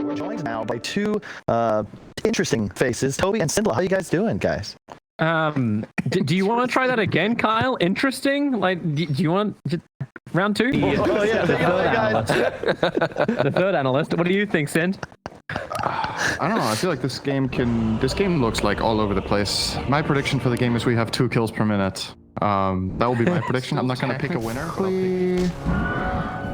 We're joined now by two interesting faces, Toby and SyndereN. How you guys doing, guys? Do you want to try that again, Kyle? Interesting? Like, do you want round two? Oh yeah, The third analyst. What do you think, Sind? I don't know. I feel like this game looks like all over the place. My prediction for the game is we have 2 kills per minute. That will be my prediction. I'm not gonna pick a winner.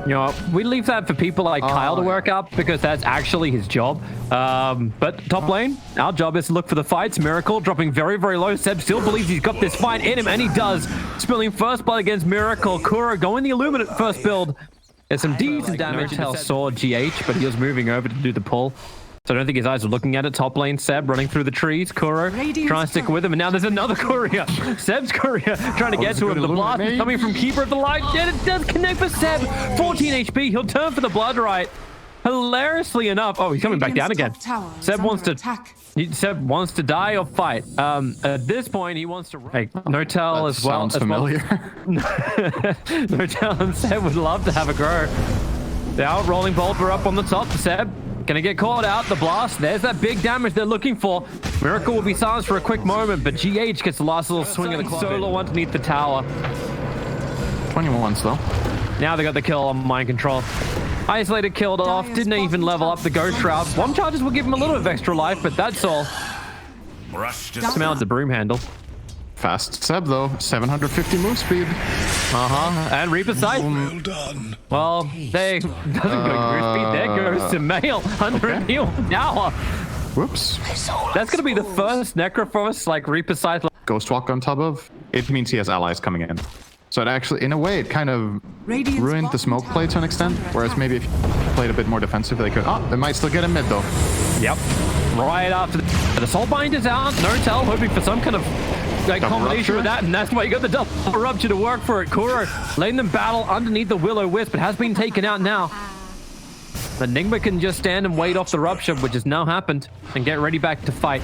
You know, we leave that for people like Kyle to work up because that's actually his job. But top lane, our job is to look for the fights. Miracle dropping very, very low. Seb still believes he's got this fight in him, and he does. Spilling first blood against Miracle. Kura going the Illuminate first build. There's some decent damage. Notel saw GH, but he was moving over to do the pull. So I don't think his eyes are looking at it. Top lane, Seb running through the trees. Kuro trying to stick with him. And now there's another courier. Seb's courier trying to get to him. The blast coming from Keeper of the Light. And it does connect for Seb. 14 HP. He'll turn for the blood right. Hilariously enough. Oh, he's coming back down again. Seb wants to die or fight. At this point, he wants to... Hey, Notel as well. Sounds familiar. Notel and Seb would love to have a go. Now, Rolling Bolt, we're up on the top. Seb gonna get caught out. The blast. There's that big damage they're looking for. Miracle will be silenced for a quick moment, but GH gets the last little swing of the solo underneath the tower. 21 though. Now they got the kill on Mind Control. Isolated killed off. Didn't even level up the Ghost Route. Bomb charges will give him a little bit of extra life, but that's all. Smelled the broom handle. Fast Seb though, 750 move speed. And Reaper sight. Well done. Well, they doesn't go move speed. There goes to Mail under a heal tower. Whoops. That's gonna be the first Necrophos like Reaper sight. Ghost Walk on top of. It means he has allies coming in. So it actually, in a way, it kind of ruined the smoke play to an extent. Whereas maybe if you played a bit more defensive, they could. Oh, they might still get a mid though. Yep. Right after the Soulbind is out. Notel hoping for some kind of like combination with that, and that's why you got the double rupture to work for it. Kuro letting them battle underneath the Will-O-Wisp. It has been taken out now. The NIGMA can just stand and wait off the rupture, which has now happened, and get ready back to fight.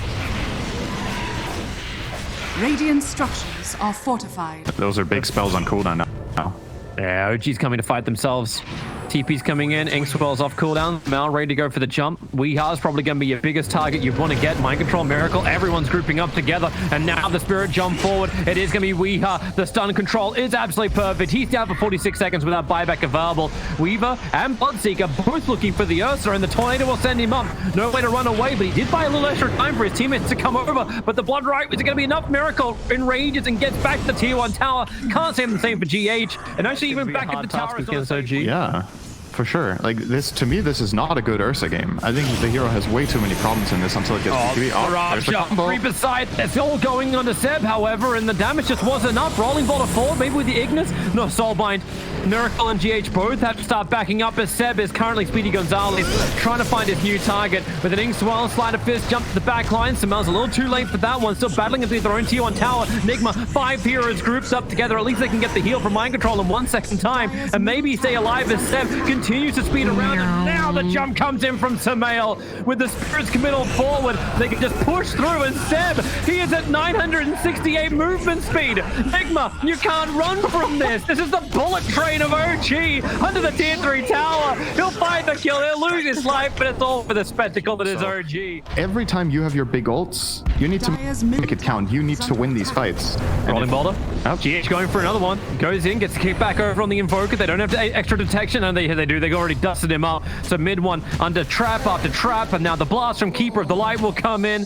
Radiant structures are fortified. Those are big spells on cooldown now. Yeah, OG's coming to fight themselves. TP's coming in, Inkswell's off cooldown, Mal ready to go for the jump. Weeha's probably going to be your biggest target you want to get. Mind Control, Miracle, everyone's grouping up together, and now the Spirit jump forward. It is going to be Weeha. The stun control is absolutely perfect. He's down for 46 seconds without buyback available. Weaver and Bloodseeker both looking for the Ursa, and the Tornado will send him up. No way to run away, but he did buy a little extra time for his teammates to come over, but the Blood Right, is it going to be enough? Miracle enrages and gets back to the tier 1 tower. Can't say the same for GH, and actually even back at the tower against OG. Yeah. For sure. Like this, to me, this is not a good Ursa game. I think the hero has way too many problems in this until it gets to TV. Reaper side. It's all going on to Seb, however, and the damage just wasn't enough. Rolling Bolt forward, maybe with the Ignis. No, Soulbind. Miracle and GH both have to start backing up as Seb is currently Speedy Gonzalez trying to find his new target with an Inkswell, Sleight of Fist, jump to the back line. Samel's a little too late for that one. Still battling into their own tier 1 tower. NIGMA, 5 heroes grouped up together. At least they can get the heal from Mind Control in 1 second time and maybe stay alive as Seb continues to speed around. And now the jump comes in from Samael with the Spirits committal forward. They can just push through, and Seb, he is at 968 movement speed. NIGMA, you can't run from this. This is the bullet train of OG under the tier 3 tower. He'll find the kill, he'll lose his life, but it's all for the spectacle that is OG. Every time you have your big ults, you need to make it count. You need to win these fights. Rolling Boulder. GH going for another one. Goes in, gets the kick back over on the Invoker. They don't have extra detection, and they do. They've already dusted him up. So mid one under trap after trap, and now the blast from Keeper of the Light will come in.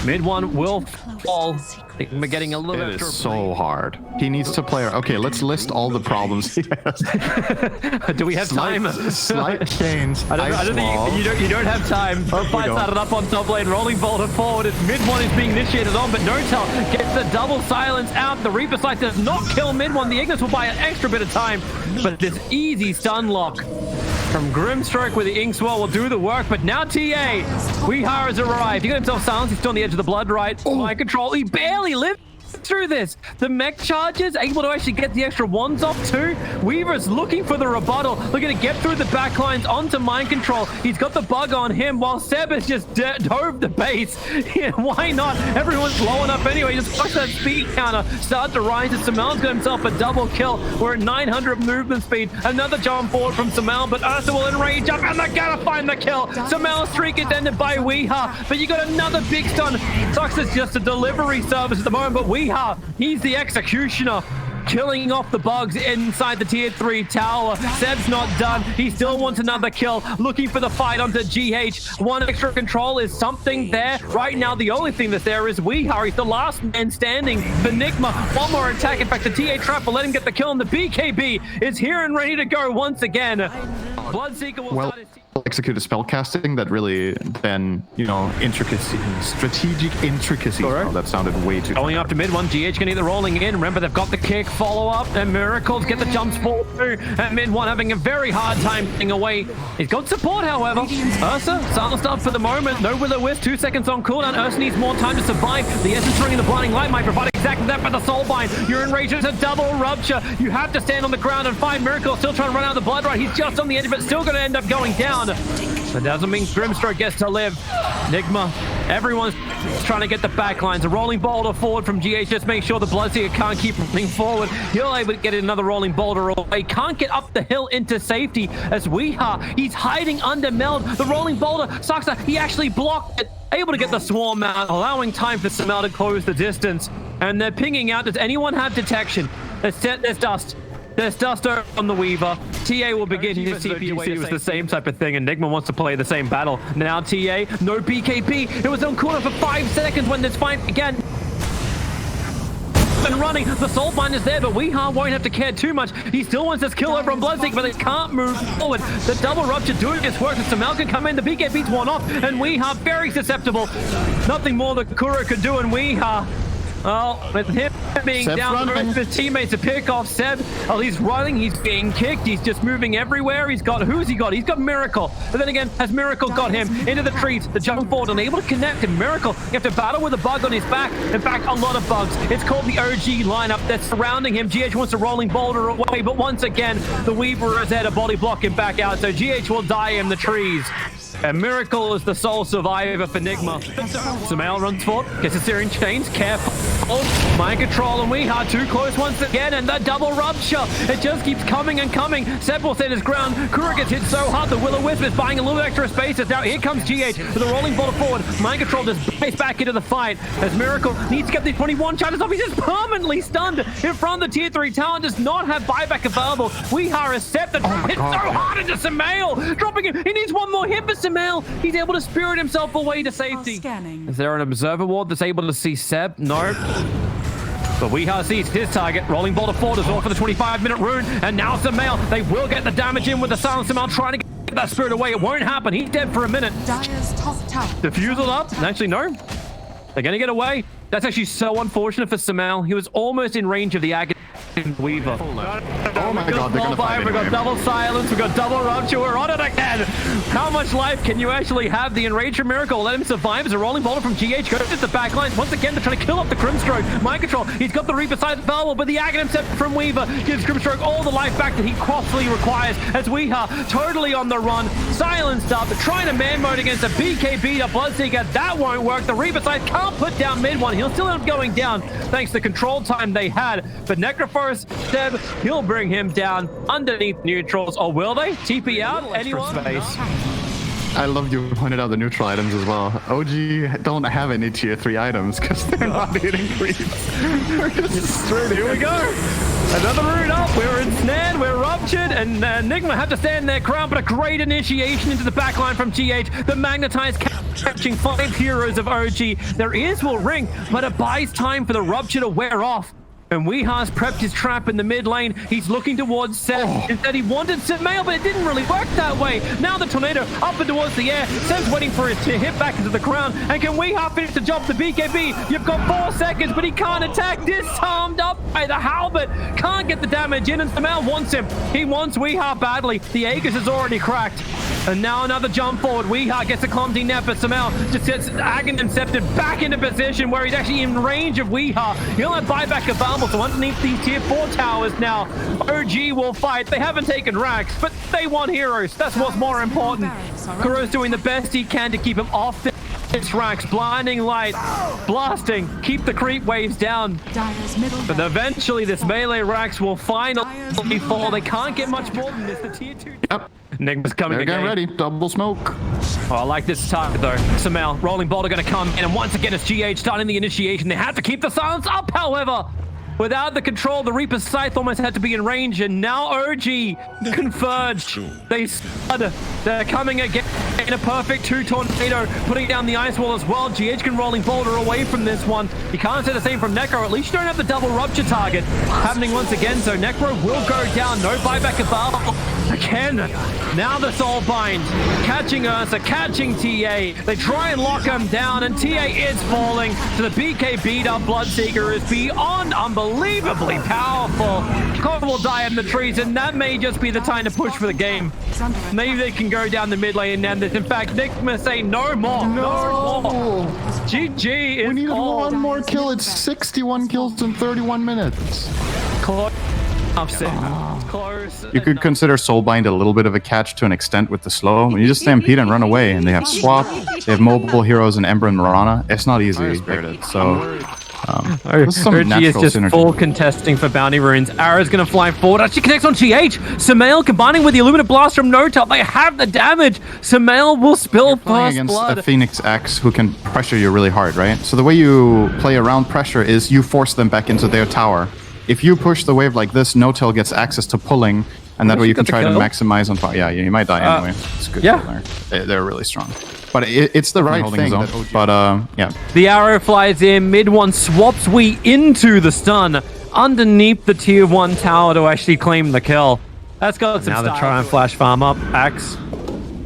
Mid one will fall. We're getting a little bit. It is so hard. He needs to play. Okay, let's list all the problems he has. Do we have time? Slight change. I don't think you don't have time. Fight started up on top lane. Rolling Boulder forward. Mid one is being initiated on, but Notel gets the double silence out. The Reaper Sight does not kill mid one. The Ignis will buy an extra bit of time, but this easy stun lock from Grimstroke with the Inkswell will do the work, but now TA, Weeha has arrived. He got himself silenced. He's still on the edge of the blood right. Mind Control. He barely lived. through this. The mech charges able to actually get the extra ones off too. Weaver's looking for the rebuttal, looking to get through the back lines onto mind control. He's got the bug on him while Seb has just dove the base. Yeah, why not? Everyone's blowing up anyway. Just watch that speed counter start to rise as Samel's got himself a double kill. We're at 900 movement speed. Another jump forward from Samel, but Ursa will enrage up and they're gonna find the kill. Samel's streak is ended by Weeha, but you got another big stun. Sucks is just a delivery service at the moment, but Weeha, he's the executioner. Killing off the bugs inside the tier 3 tower. Seb's not done. He still wants another kill. Looking for the fight onto GH. One extra control is something there. Right now, the only thing that's there is Weeha. He's the last man standing. The NIGMA, one more attack. In fact, the TA trap will let him get the kill, and the BKB is here and ready to go once again. Bloodseeker will start his executed spell casting that really then, you know, strategic intricacy. Oh, that sounded way too going up to mid one. GH can either rolling in. Remember, they've got the kick follow up, and Miracles get the jumps forward through. And mid one having a very hard time getting away. He's got support, however. Ursa silenced up for the moment. No Will-O-Wisp, 2 seconds on cooldown. Ursa needs more time to survive. The Essence Ring and the Blinding Light might provide exactly that, but the Soulbind, you're enraged. It's a double rupture. You have to stand on the ground and find Miracle. Still trying to run out the blood right. He's just on the edge, but still going to end up going down. That doesn't mean Grimstroke gets to live. NIGMA, everyone's trying to get the backlines. A rolling boulder forward from GH. Just make sure the Bloodseeker can't keep running forward. He'll able to get another rolling boulder away. Can't get up the hill into safety as Weeha, he's hiding under Meld. The rolling boulder, Saksa, he actually blocked it. Able to get the swarm out, allowing time for Samel to close the distance. And they're pinging out. Does anyone have detection? There's dust. There's dust on the Weaver. TA will begin his TP away. It was the same type of thing, and NIGMA wants to play the same battle. Now TA, no BKB. It was on cooldown for 5 seconds when this fight began. And running, the Soulbind is there, but Weeha won't have to care too much. He still wants this kill over on Bloodseeker, but they can't move forward. The double rupture doing its work, and Samel can come in. The BKB's one off, and Weeha very susceptible. Nothing more that Kuro could do, and Weeha, well, with him being Seb's down the road, his teammates to pick off Seb. Oh, he's running, he's being kicked, he's just moving everywhere. He's got, who's he got? He's got Miracle. But then again, has Miracle got him into the trees, the jump forward, unable to connect him. Miracle, you have to battle with a bug on his back. In fact, a lot of bugs. It's called the OG lineup that's surrounding him. GH wants a rolling boulder away, but once again, the Weaver is there to body block him back out. So GH will die in the trees. And Miracle is the sole survivor for NIGMA. Samel runs forward, gets a SyndereN chains, careful. Mind control, and Weeha too close once again, and the double rupture. It just keeps coming and coming. Seb will stand his ground. Kura gets hit so hard, the Will-O-Wisp is buying a little extra space. Now here comes GH with a rolling boulder forward. Mind control just base back into the fight as Miracle needs to get these 21 charges off. He's just permanently stunned in front of the tier 3 tower, does not have buyback available. Weeha is set the hit so hard into Samel, dropping him. He needs one more hit for Samel. He's able to spirit himself away to safety. Is there an observer ward that's able to see Seb? No. But Weeha sees his target. Rolling boulder forward is all for the 25-minute rune. And now Samel, they will get the damage in with the silence. Samel trying to get that spirit away. It won't happen. He's dead for a minute. Dire's top tower. Diffusal up. Actually, no. They're going to get away. That's actually so unfortunate for Samel. He was almost in range of the agony Weaver. Oh my god, they're gonna fight We've got double silence, we've got double rupture, we're on it again. How much life can you actually have? The Enrager Miracle let him survive as a rolling boulder from GH goes to the back lines. Once again, they're trying to kill off the Grimstroke. Mind control, he's got the Reaper side available, but the Aghanim set from Weaver gives Grimstroke all the life back that he costly requires as Weeha totally on the run, silenced up, trying to man mode against a BKB to Bloodseeker. That won't work. The Reaper side can't put down mid one. He'll still end up going down thanks to the control time they had. But Necrophorus, Seb, he'll bring him down underneath neutrals. Or will they? TP out? Anyone? Space. I love you pointed out the neutral items as well. OG don't have any tier 3 items because they're not hitting creeps. Here we go. Another rune up. We're ensnared, we're ruptured, and NIGMA have to stand their ground, but a great initiation into the backline from GH. The magnetized catching 5 heroes of OG. Their ears will ring, but it buys time for the rupture to wear off. And Weeha's prepped his trap in the mid lane. He's looking towards Seb. Instead, he wanted Samel, but it didn't really work that way. Now the tornado up and towards the air. Seb's waiting for it to hit back into the ground. And can Weeha finish the job? The BKB, you've got 4 seconds, but he can't attack. Disarmed up by the halberd. Can't get the damage in, and Samel wants him. He wants Weeha badly. The Aegis is already cracked. And now another jump forward. Weeha gets a clumsy net, but Samel just gets Aghanim Incepted back into position where he's actually in range of Weeha. He'll have buyback available, so underneath these tier 4 towers now, OG will fight. They haven't taken racks, but they want heroes. That's what's more important. Kuro's doing the best he can to keep him off this racks. Blinding light, blasting, keep the creep waves down. But eventually this melee racks will finally fall. They can't get much more than this. The tier 2... Yep. Nigma's coming They're again. getting ready. Double smoke. Oh, I like this target though. Samel, rolling boulder gonna come in, and once again it's GH starting the initiation. They have to keep the silence up, however. Without the control, the Reaper's Scythe almost had to be in range, and now OG converge. They scud. They're coming again in a perfect 2 tornado, putting down the ice wall as well. GH can rolling boulder away from this one. You can't say the same from Necro. At least you don't have the double rupture target happening once again, so Necro will go down. No buyback available. Again, now the Soul Bind, catching Ursa, catching TA. They try and lock him down, and TA is falling. So the BK beat up Bloodseeker is beyond unbelievably powerful. Cole will die in the trees, and that may just be the time to push for the game. Maybe they can go down the mid lane and end this. In fact, NIGMA say no more. No more. GG is We needed all. one more kill. It's 61 kills in 31 minutes. Close. Close. You could consider Soulbind a little bit of a catch to an extent with the slow. When you just stampede and run away, and they have Swap, they have multiple heroes in Ember and Mirana, it's not easy. So, there's some OG is natural just synergy. full contesting for bounty runes. Arrow's going to fly forward. Actually connects on GH. Samael combining with the Illuminate Blast from NOTOP. They have the damage. Samael will spill Playing first against blood. a Phoenix X who can pressure you really hard, right? So the way you play around pressure is you force them back into their tower. If you push the wave like this, No-Tail gets access to pulling, and that way you can try to maximize on fire. Yeah, you might die anyway. It's good. Yeah. They're really strong. But it's the right thing. But yeah. The arrow flies in. Mid one swaps we into the stun underneath the tier 1 tower to actually claim the kill. That's got some. Now they try and flash farm up. Axe.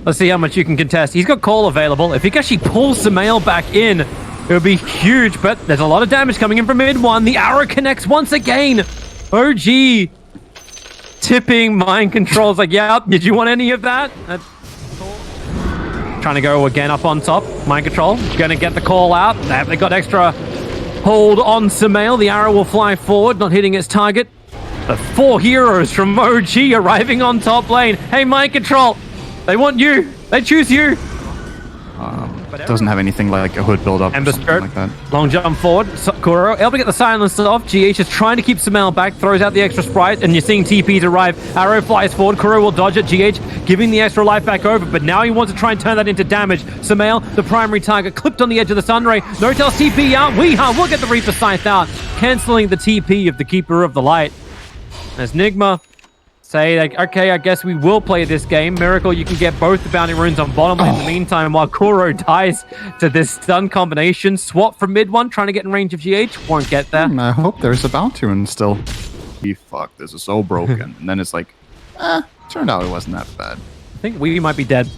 Let's see how much you can contest. He's got call available. If he can actually pull Samael back in, it would be huge, but there's a lot of damage coming in from mid one. The arrow connects once again. OG tipping mind controls like, yeah, did you want any of that? Trying to go again up on top. Mind control. Gonna get the call out. They got extra hold on Samael. The arrow will fly forward, not hitting its target. The 4 heroes from OG arriving on top lane. Hey, mind control. They want you. They choose you. Doesn't have anything like a hood build up Ember or something Spirit, like that. long jump forward. Kuro able to get the silence off. GH is trying to keep Samael back, throws out the extra sprite, and you're seeing TPs arrive. Arrow flies forward. Kuro will dodge it. GH giving the extra life back over, but now he wants to try and turn that into damage. Samael, the primary target, clipped on the edge of the Sunray. No-Tail's TP out. Weeha will get the Reaper Scythe out, cancelling the TP of the Keeper of the Light. As NIGMA say, like, okay, I guess we will play this game. Miracle, you can get both the bounty runes on bottom lane in the meantime, while Kuro dies to this stun combination. Swap from mid one, trying to get in range of GH. Won't get there. I hope there's a bounty rune still. Fuck, this is so broken. And then it's like, turned out it wasn't that bad. I think we might be dead.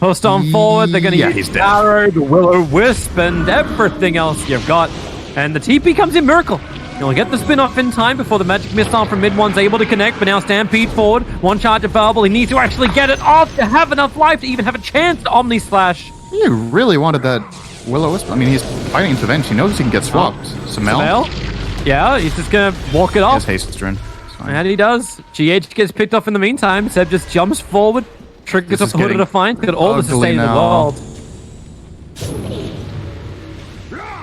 Post on forward, they're going to use he's dead. Arrow, the Will-O-Wisp, and everything else you've got. And the TP comes in Miracle. You'll get the spin-off in time before the magic missile from mid one's able to connect, but now Stampede forward. One charge available. He needs to actually get it off to have enough life to even have a chance to Omni Slash. You really wanted that Will-O-Wisp. I mean, he's fighting into Venge. He knows he can get swapped. Samel? Yeah, he's just going to walk it off. Has haste rune. And he does. GH gets picked off in the meantime. Seb just jumps forward. Triggers up Hood of Defiance. Got all the sustain in the world.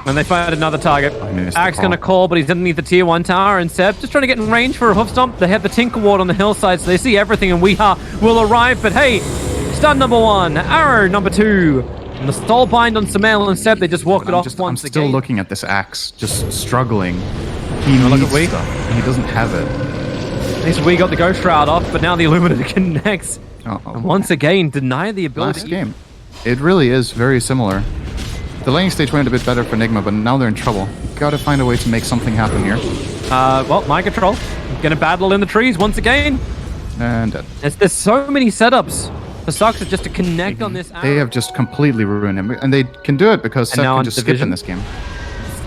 And they find another target. Axe gonna call, but he's underneath the tier 1 tower, and Seb just trying to get in range for a hoof stomp. They have the Tinker Ward on the hillside, so they see everything, and Weeha will arrive. But hey, stun number 1, arrow number 2, and the stall bind on Samael and Seb. They just walk it off once again. I'm still looking at this Axe, just struggling. He needs stuff, and he doesn't have it. At least we got the Ghost Shroud off, but now the Illuminator connects. And once again, deny the ability. Last game. It really is very similar. The laning stage went a bit better for NIGMA, but now they're in trouble. Gotta find a way to make something happen here. Well, mind control. Gonna battle in the trees once again. And dead. There's so many setups for Sox just to connect on this arrow. They have just completely ruined him. And they can do it because Seth can just skip in this game.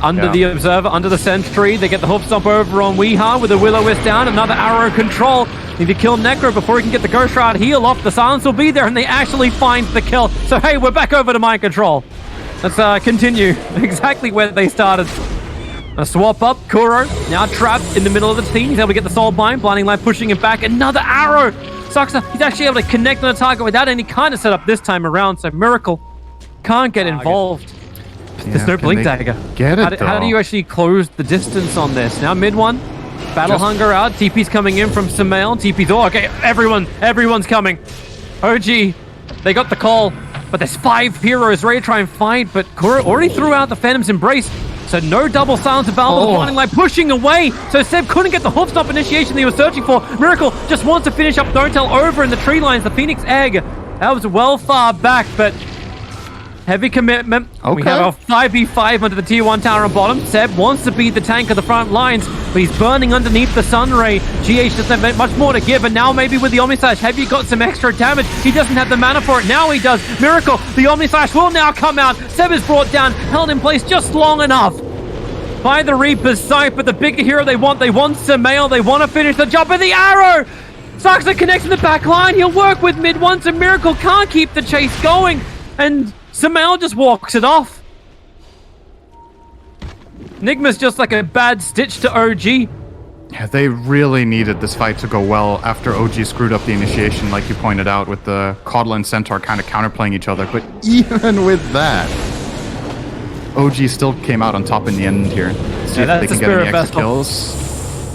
Under the Observer, under the Sentry, they get the hoof stomp over on Weeha with the Will-O-Wisp down. Another arrow control. Need to kill Necro before he can get the Ghost Shroud heal off. The silence will be there, and they actually find the kill. So, hey, we're back over to mind control. Let's continue exactly where they started. A swap up. Kuro now trapped in the middle of the team. He's able to get the Soul Bind. Blinding Light pushing him back. Another arrow. Suxa, he's actually able to connect on the target without any kind of setup this time around. So Miracle can't get involved. There's no Blink Dagger. Get it, how do you actually close the distance on this? Now mid one. Battle Hunger out. TP's coming in from Sumail. TP's, oh, okay, everyone's coming. OG, they got the call. But there's 5 heroes ready to try and fight. But Kuro already threw out the Phantom's Embrace. So no double silence available. The Blinding Light pushing away. So Seb couldn't get the hoof stop initiation that he was searching for. Miracle just wants to finish up Don't Tell over in the tree lines. The Phoenix Egg. That was well far back, but heavy commitment. Okay. We have a 5v5 under the tier 1 tower on bottom. Seb wants to be the tank of the front lines, but he's burning underneath the Sun Ray. GH doesn't have much more to give, and now maybe with the Omnislash, have you got some extra damage? He doesn't have the mana for it. Now he does. Miracle, the Omnislash will now come out. Seb is brought down, held in place just long enough by the Reaper's Sight, but the bigger hero they want Sumail. They want to finish the job with the arrow. Saxa connects in the back line. He'll work with mid once, and Miracle can't keep the chase going, and Sumail just walks it off. NIGMA's just like a bad stitch to OG. Yeah, they really needed this fight to go well after OG screwed up the initiation, like you pointed out, with the Caudal and Centaur kind of counterplaying each other. But even with that, OG still came out on top in the end here. See if they can get any extra kills.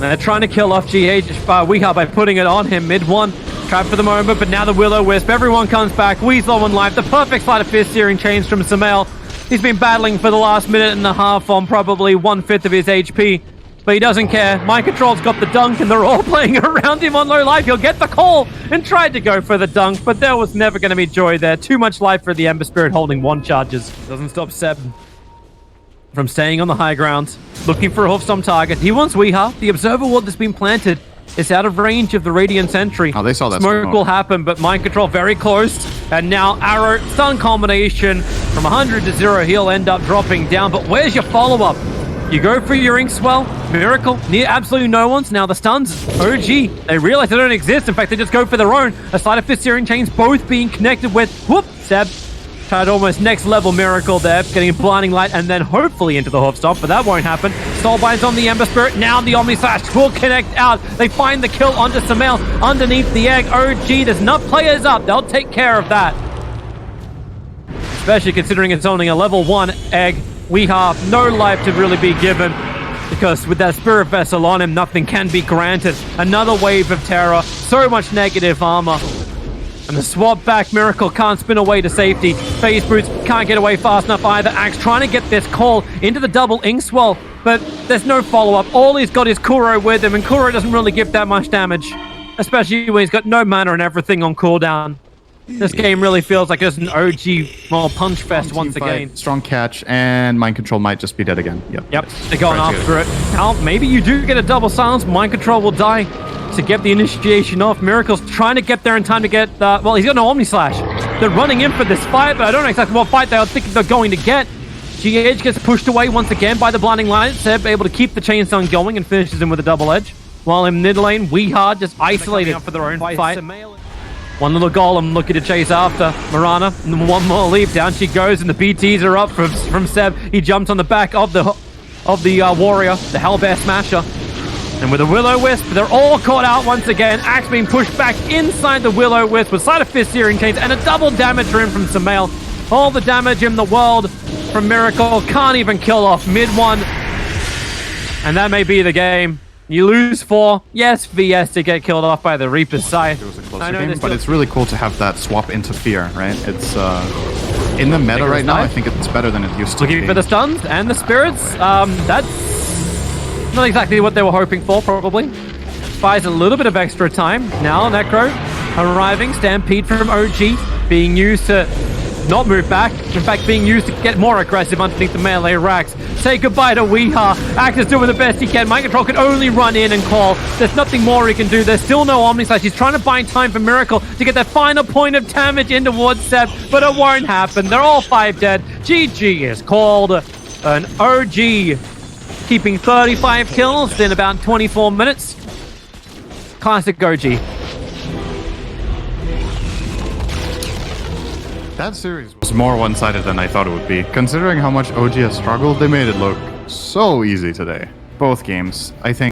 They're trying to kill off GH Weeha by putting it on him mid one. Trapped for the moment, but now the Will-O-Wisp. Everyone comes back. Weasel on life. The perfect sleight of fist searing chains from Sumail. He's been battling for the last minute and a half on probably 1/5 of his HP. But he doesn't care. Mind Control's got the dunk, and they're all playing around him on low life. He'll get the call and tried to go for the dunk, but there was never going to be joy there. Too much life for the Ember Spirit holding 1 charges. Doesn't stop Seb from staying on the high ground, looking for a Hoofstomp target. He wants Weeha. The Observer Ward that's been planted is out of range of the Radiant Sentry. Oh, they saw that. Smoke will happen, but Mind Control very close. And now Arrow, stun combination from 100 to 0. He'll end up dropping down, but where's your follow-up? You go for your Inkswell, Miracle, near absolutely no one's. Now the stuns, OG, they realize they don't exist. In fact, they just go for their own. A Sleight of Fist Searing Chains both being connected with, whoop, Seb. Tried almost next level Miracle there, getting a Blinding Light and then hopefully into the Hoofstomp, but that won't happen. Soulbind's on the Ember Spirit. Now the Omnislash will connect out. They find the kill onto Sumail underneath the egg. OG, there's enough players up. They'll take care of that. Especially considering it's only a level 1 egg. Weeha, no life to really be given, because with that Spirit Vessel on him, nothing can be granted. Another wave of terror, so much negative armor. And the swap back, Miracle can't spin away to safety. Phase Boots can't get away fast enough either. Axe trying to get this call into the double Inkswell, but there's no follow-up. All he's got is Kuro with him, and Kuro doesn't really give that much damage, especially when he's got no mana and everything on cooldown. This game really feels like it's an OG punch fest once again. Strong catch, and Mind Control might just be dead again. Yep, they're going after it. Now, maybe you do get a double silence. Mind Control will die to get the initiation off. Miracle's trying to get there in time to get, well, he's got no Omnislash. They're running in for this fight, but I don't know exactly what fight they were thinking they're going to get. GH gets pushed away once again by the Blinding Light. Seb able to keep the chain stun going and finishes him with a double edge. While in mid lane, Weeha just isolated for their own fight. One little golem looking to chase after Mirana, and one more leap. Down she goes, and the BTs are up from Seb. He jumps on the back of the warrior, the Hellbear Smasher. And with a Will-O-Wisp, they're all caught out once again. Axe being pushed back inside the Will-O-Wisp with Sleight of Fist Searing Chains and a double damage rune from Sumail. All the damage in the world from Miracle. Can't even kill off mid one. And that may be the game. You lose 4. Yes, VS to get killed off by the Reaper's Scythe. It was a closer game, but it's really cool to have that swap interfere, right? It's in the meta right now. I think it's better than it used to be. Looking for the stuns and the spirits. That's not exactly what they were hoping for, probably. Buys a little bit of extra time. Now Necro arriving. Stampede from OG being used to not move back. In fact, being used to get more aggressive underneath the melee racks. Say goodbye to Weeha. Axe is doing the best he can. Mind Control can only run in and call. There's nothing more he can do. There's still no Omnislash. He's trying to buy time for Miracle to get that final point of damage in towards Seb, but it won't happen. They're all 5 dead. GG is called. An OG keeping 35 kills in about 24 minutes. Classic OG. That series was more one-sided than I thought it would be. Considering how much OG has struggled, they made it look so easy today. Both games, I think.